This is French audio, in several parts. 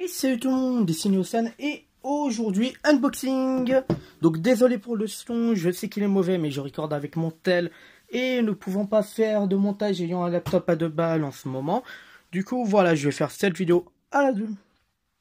Et salut tout le monde, ici Neosan et aujourd'hui unboxing. Donc désolé pour le son, je sais qu'il est mauvais mais je recorde avec mon tel et ne pouvant pas faire de montage ayant un laptop à 2 balles en ce moment. Du coup voilà, je vais faire cette vidéo à la 2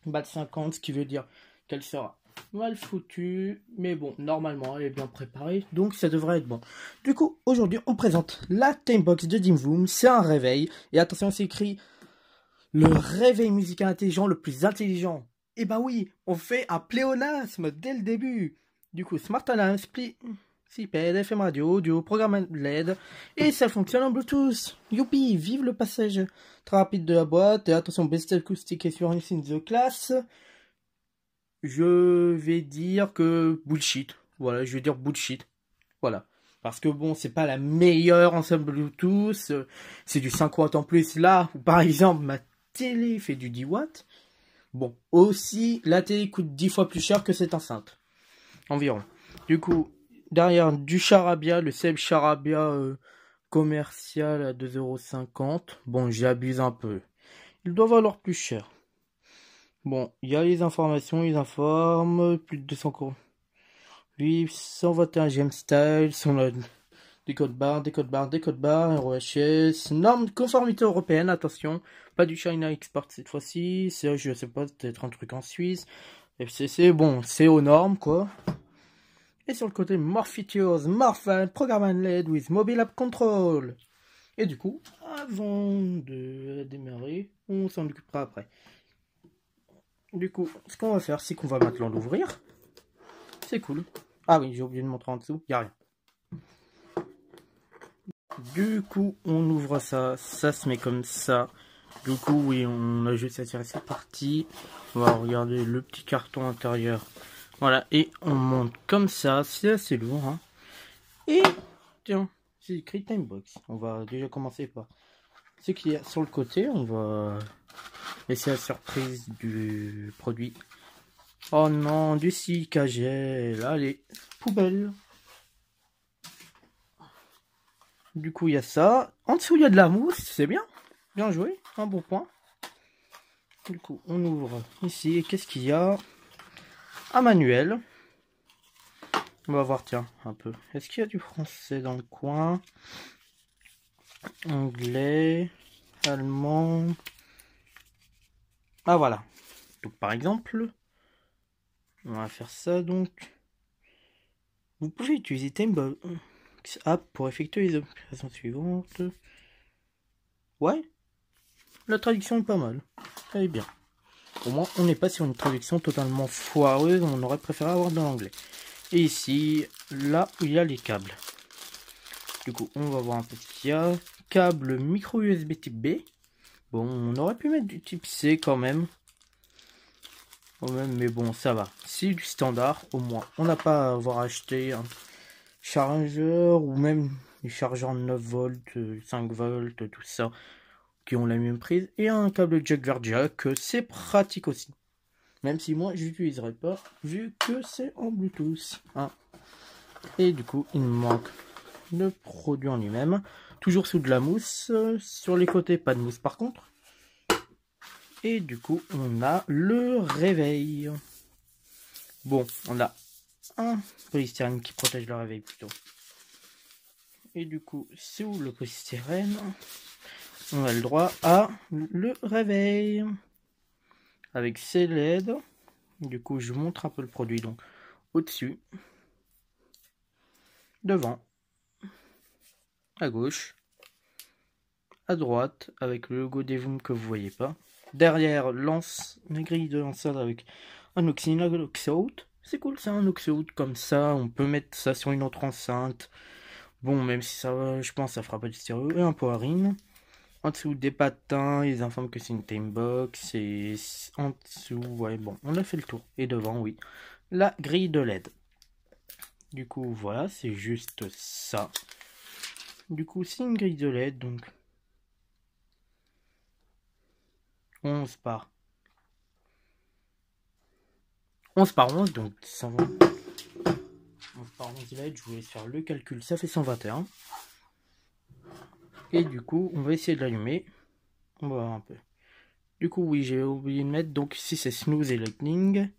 balles 50, ce qui veut dire qu'elle sera mal foutue. Mais bon, normalement elle est bien préparée, donc ça devrait être bon. Du coup aujourd'hui on présente la Timebox de Dimvoom, c'est un réveil. Et attention, c'est écrit... Le réveil musical intelligent le plus intelligent. Et bah oui, on fait un pléonasme dès le début. Du coup, Smart Alarm, CPAD, FM radio, audio, programme LED. Et ça fonctionne en Bluetooth. Youpi, vive le passage très rapide de la boîte. Et attention, best acoustic experience in the class. Je vais dire que bullshit. Voilà, je vais dire bullshit. Voilà. Parce que bon, c'est pas la meilleure ensemble Bluetooth. C'est du 5 watts en plus là. Ou par exemple, ma télé fait du 10 watts. Bon, aussi, la télé coûte 10 fois plus cher que cette enceinte. Environ. Du coup, derrière du charabia, le Seb charabia commercial à 2,50 €. Bon, j'abuse un peu. Il doit valoir plus cher. Bon, il y a les informations, ils informent. Plus de 200 €. Oui, 121 GM Style, sont là. Décode barre, ROHS, norme de conformité européenne, attention, pas du China Export cette fois-ci, c'est, je sais pas, peut-être un truc en Suisse, FCC, bon, c'est aux normes, quoi. Et sur le côté, more features, more fun, programme LED with mobile app control. Et du coup, avant de démarrer, on s'en occupera après. Du coup, ce qu'on va faire, c'est qu'on va maintenant l'ouvrir. C'est cool. Ah oui, j'ai oublié de montrer en dessous, y a rien. Du coup, on ouvre ça, ça se met comme ça. Du coup, oui, on a juste à tirer, c'est parti. On va regarder le petit carton intérieur. Voilà, et on monte comme ça, c'est assez lourd. Hein. Et, tiens, c'est écrit Timebox. On va déjà commencer par ce qu'il y a sur le côté. On va laisser la surprise du produit. Oh non, du silica gel. Allez, poubelle. Du coup, il y a ça. En dessous, il y a de la mousse. C'est bien. Bien joué. Un bon point. Du coup, on ouvre ici. Et qu'est-ce qu'il y a? Un manuel. On va voir, tiens, un peu. Est-ce qu'il y a du français dans le coin? Anglais. Allemand. Ah, voilà. Donc, par exemple, on va faire ça, donc. Vous pouvez utiliser Timebox App pour effectuer les opérations suivantes. Ouais. La traduction est pas mal. Elle est bien. Au moins, on n'est pas sur une traduction totalement foireuse. On aurait préféré avoir de l'anglais. Et ici, là où il y a les câbles. Du coup, on va voir un peu ce qu'il y a. Câble micro USB type B. Bon, on aurait pu mettre du type C quand même. Mais bon, ça va. C'est du standard, au moins. On n'a pas à avoir acheté un chargeur ou même des chargeurs 9 volts, 5 volts, tout ça, qui ont la même prise. Et un câble jack vers jack, c'est pratique aussi. Même si moi, je n'utiliserai pas, vu que c'est en Bluetooth. Hein. Et du coup, il me manque le produit en lui-même. Toujours sous de la mousse. Sur les côtés, pas de mousse par contre. Et du coup, on a le réveil. Bon, on a un polystyrène qui protège le réveil plutôt. Et du coup, sous le polystyrène, on a le droit à le réveil. Avec ses LED. Du coup, je vous montre un peu le produit. Donc, au-dessus, devant, à gauche, à droite, avec le logo Dimvoom que vous voyez pas. Derrière, la grille de lanceur avec un aux-out. C'est cool, c'est un aux-out comme ça. On peut mettre ça sur une autre enceinte. Bon, même si ça, je pense, ça fera pas du stéréo. Et un power in. En dessous des patins, ils informent que c'est une Timebox. Et en dessous, ouais, bon, on a fait le tour. Et devant, oui, la grille de LED. Du coup, voilà, c'est juste ça. Du coup, c'est une grille de LED, donc 11 par 11 par 11, donc 120. 11 par 11 LED, je vous laisse faire le calcul, ça fait 121. Et du coup, on va essayer de l'allumer. On va voir un peu. Du coup, oui, j'ai oublié de mettre. Donc ici, c'est Snooze et Lightning.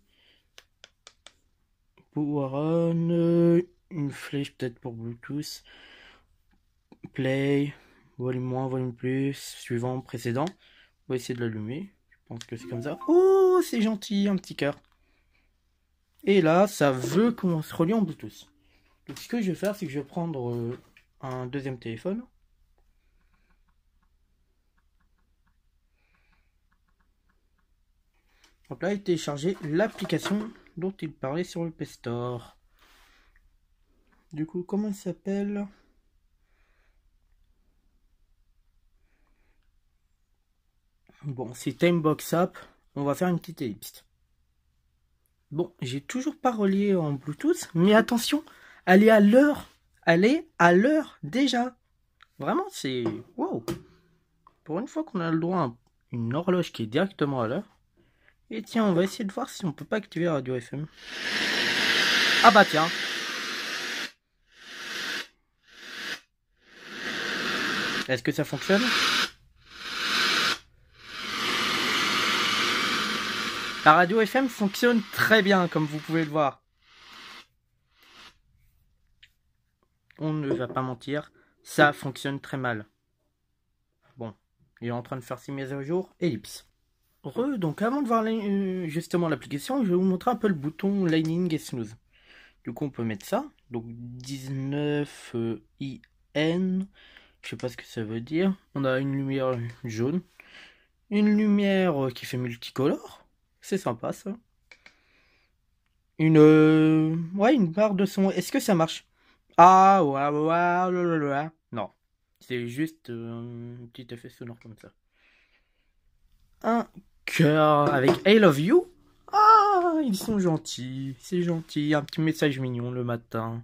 Power on. Une flèche peut-être pour Bluetooth. Play. Volume moins, volume plus. Suivant, précédent. On va essayer de l'allumer. Je pense que c'est comme ça. Oh, c'est gentil, un petit cœur. Et là, ça veut qu'on se relie en Bluetooth. Donc ce que je vais faire, c'est que je vais prendre un deuxième téléphone. Donc là, il télécharger l'application dont il parlait sur le Play Store. Du coup, comment il s'appelle? Bon, c'est Timebox App. On va faire une petite ellipse. Bon, j'ai toujours pas relié en Bluetooth, mais attention, elle est à l'heure. Elle est à l'heure déjà. Vraiment, c'est... Wow. Pour une fois qu'on a le droit à une horloge qui est directement à l'heure. Et tiens, on va essayer de voir si on peut pas activer Radio FM. Ah bah tiens. Est-ce que ça fonctionne? La radio FM fonctionne très bien, comme vous pouvez le voir. On ne va pas mentir, ça fonctionne très mal. Bon, il est en train de faire ses mises à jour. Ellipse. Donc avant de voir justement l'application, je vais vous montrer un peu le bouton Lightning et Snooze. Du coup, on peut mettre ça. Donc 19 IN. Je sais pas ce que ça veut dire. On a une lumière jaune. Une lumière qui fait multicolore. C'est sympa ça. Ouais, une barre de son. Est-ce que ça marche? Ah, ouais, non. C'est juste un petit effet sonore comme ça. Un cœur avec I love you. Ah, ils sont gentils. C'est gentil. Un petit message mignon le matin.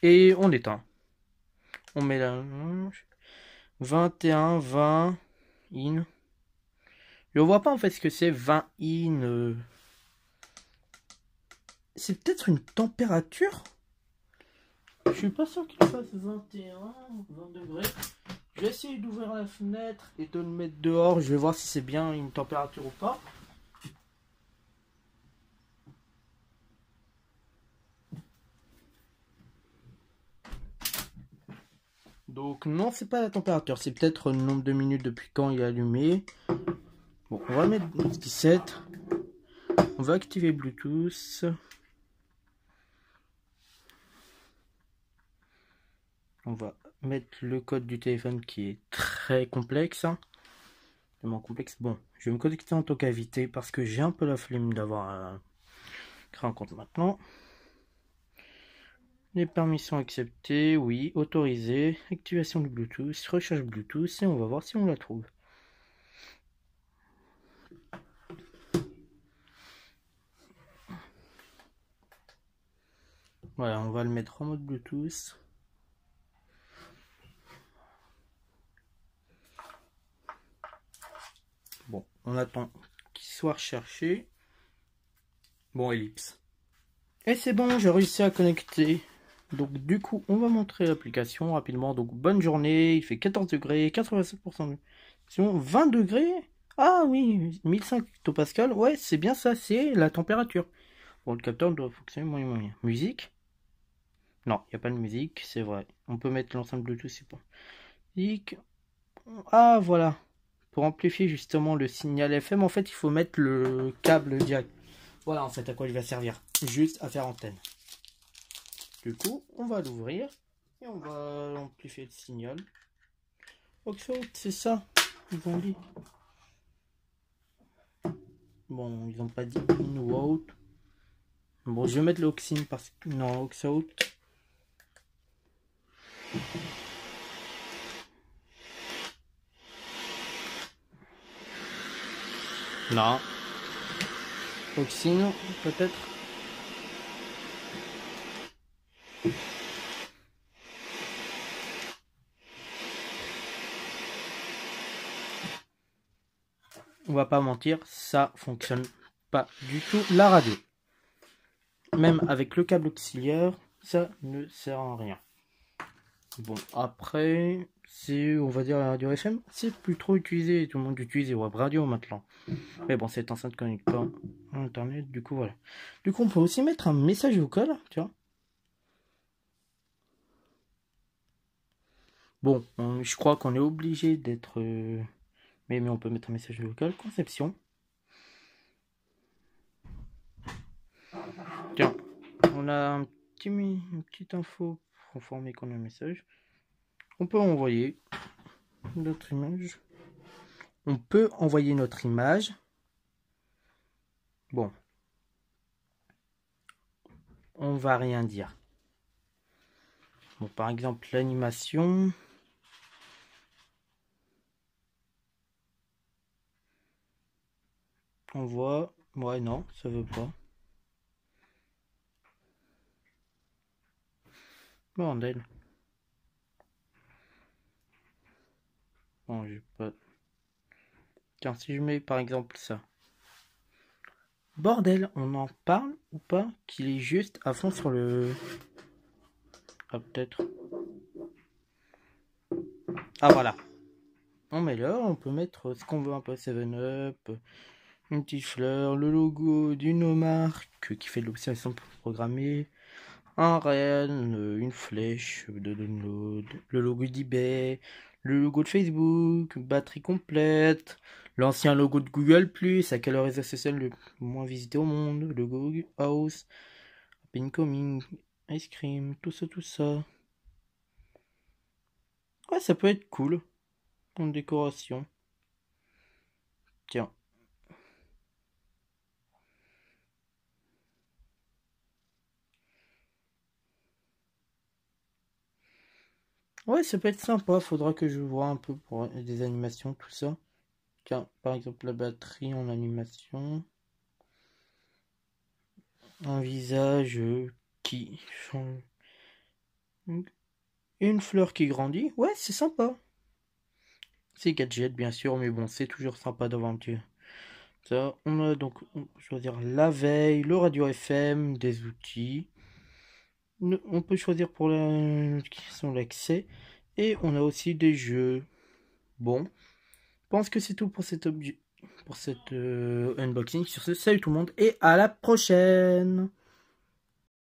Et on éteint. On met la 21, 20 in. Je vois pas en fait ce que c'est 20 in. C'est peut-être une température. Je suis pas sûr qu'il fasse 21, 20 degrés. Je vais essayer d'ouvrir la fenêtre et de le mettre dehors. Je vais voir si c'est bien une température ou pas. Donc non, c'est pas la température. C'est peut-être le nombre de minutes depuis quand il est allumé. Bon, on va mettre 17. On va activer Bluetooth. On va mettre le code du téléphone qui est très complexe. Tellement complexe. Bon, je vais me connecter en tant qu'invité parce que j'ai un peu la flemme d'avoir créé un compte maintenant. Les permissions acceptées, oui, autorisé, activation du Bluetooth, recherche Bluetooth et on va voir si on la trouve. Voilà, on va le mettre en mode Bluetooth. Bon, on attend qu'il soit recherché. Bon, ellipse. Et c'est bon, j'ai réussi à connecter. Donc du coup, on va montrer l'application rapidement. Donc bonne journée, il fait 14 degrés, 87% de... Sinon, 20 degrés. Ah oui, 1500 hectopascal. Ouais, c'est bien ça, c'est la température. Bon, le capteur doit fonctionner moyen. Musique. Non, il n'y a pas de musique, c'est vrai. On peut mettre l'ensemble Bluetooth, c'est pas. Musique. Ah, voilà. Pour amplifier justement le signal FM, en fait, il faut mettre le câble direct. Voilà, en fait, à quoi il va servir. Juste à faire antenne. Du coup, on va l'ouvrir et on va amplifier le signal. Oxout, c'est ça, ils ont dit. Bon, ils n'ont pas dit in ou out. Bon, je vais mettre l'oxine parce que... Non, Oxout. Non. Oxine, peut-être. On va pas mentir, ça fonctionne pas du tout la radio. Même avec le câble auxiliaire, ça ne sert à rien. Bon, après, c'est, on va dire, la radio FM, c'est plus trop utilisé. Tout le monde utilise les web radio maintenant. Mais bon, cette enceinte ne connecte pas à internet, du coup voilà. Du coup, on peut aussi mettre un message vocal, tu vois. Bon, je crois qu'on est obligé d'être... Mais on peut mettre un message vocal. Conception. Tiens, on a une petite info pour informer qu'on a un message. On peut envoyer notre image. On peut envoyer notre image. Bon. On va rien dire. Bon, par exemple, l'animation. On voit... Ouais, non, ça veut pas. Bordel. Bon, j'ai pas... Tiens, si je mets par exemple ça. Bordel, on en parle ou pas? Qu'il est juste à fond sur le... Ah, peut-être. Ah, voilà. On met là, on peut mettre ce qu'on veut, un peu 7-Up, une petite fleur, le logo d'une marque qui fait de l'observation programmée, un renne, une flèche de download, le logo d'eBay, le logo de Facebook, batterie complète, l'ancien logo de Google+, à quel réseau social le moins visité au monde, le Google House, Incoming, Ice Cream, tout ça. Ouais, ça peut être cool en décoration. Tiens. Ouais, ça peut être sympa. Faudra que je vois un peu pour des animations, tout ça. Tiens, par exemple, la batterie en animation. Un visage qui change. Une fleur qui grandit. Ouais, c'est sympa. C'est gadget, bien sûr, mais bon, c'est toujours sympa d'avoir un petit... Ça, on a donc, on peut choisir la veille, le radio FM, des outils. On peut choisir pour qui sont l'accès. Et on a aussi des jeux. Bon, je pense que c'est tout pour cet objet, pour cette unboxing. Sur ce, salut tout le monde et à la prochaine!